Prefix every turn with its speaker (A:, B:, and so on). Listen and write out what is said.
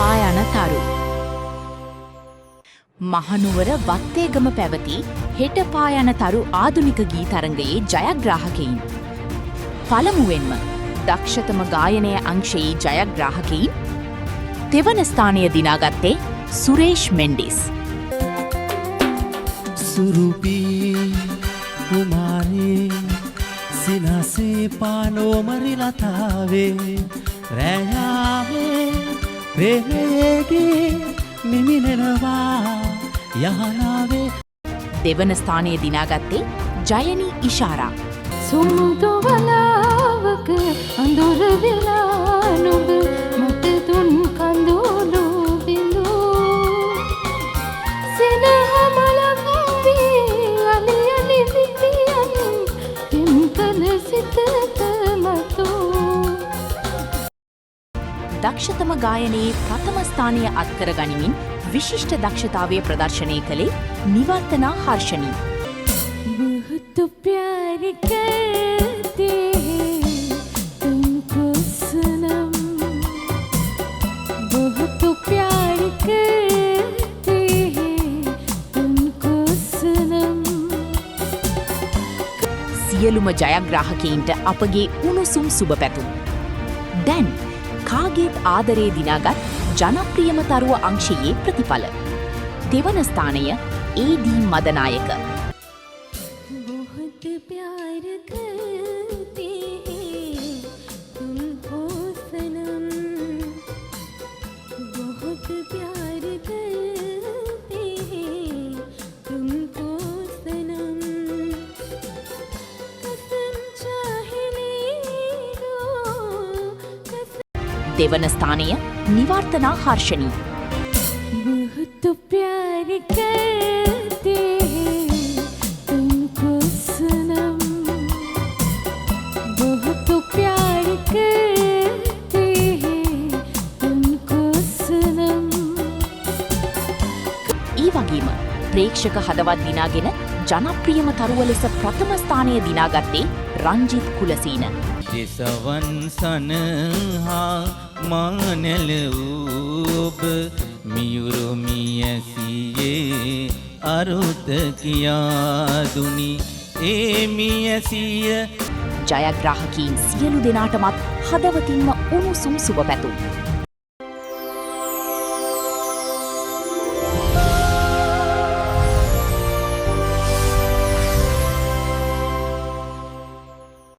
A: පායන තරු. මහනුවර වත්තේගම පැවති හෙට පායන තරු ආධුනික ගී තරඟයේ ජයග්‍රාහකයින්. පළමුවෙන්ම දක්ෂතම ගායනය අංශයේ ජයග්‍රාහකයින් තෙවන ස්ථානය දිනාගත්තේ සුරේෂ් මෙන්ඩිස්.
B: සුරුපී කුමාරේ සිනසේ පානෝ මරිලතාවේ රැයාවේ ප්‍රේමයේගේ මිමිනෙනවා යහනාවේ. දෙවන ස්ථානය දිනාගත්තේ ජයනී ඉෂාරා.
C: සුමුදු වලාවක අඳුර වෙලා නුඹ මට දුන් කඳුළු බිඳු සිනහමලක් වී අලි අලි පිපියන් පින්කල සිතට මතු.
A: දක්ෂතම ගායනයේ ප්‍රථම ස්ථානය අත්කර ගනිමින් විශිෂ්ට දක්ෂතාවය ප්‍රදර්ශනය කළේ නිවර්තනා හර්ෂණී.
C: बहुत प्यार करते हैं तुमको सनम बहुत प्यार करते हैं तुमको सनम.
A: සියලුම ජයග්‍රාහකයින්ට අපගේ උණුසුම් සුබ පැතුම්. දැන් කාගේත් ආදරේ දිනාගත් ජනප්‍රියම තරුව අංශයේ ප්‍රතිඵල. දෙවන ස්ථානය ඒ.ඩී. මදනායක.
C: बहुत प्यार करते हैं तुमको सनम बहुत प्यार करते हैं तुमको सनम कसम चाहे ले लो
A: දෙවන ස්ථානය නිවර්තනා හර්ෂණී.
C: बहुत प्यार करते हैं तुमको सनम बहुत प्यार करते हैं तुमको सनम.
A: ඒ වගේම ප්‍රේක්ෂක හදවත් දිනාගෙන ජනප්‍රියම තරුව ලෙස ප්‍රථම ස්ථානය දිනාගත්තේ රංජිත් කුලසීන.
B: දෙසවන් සනහා මානෙල ඔබ මියුරුමියසියේ අරුත කියා දුනි ඒ මියසිය.
A: ජයග්‍රාහකීන් සියලු දෙනාටමත් හදවතින්ම උණුසුම් සුබ පැතුම්.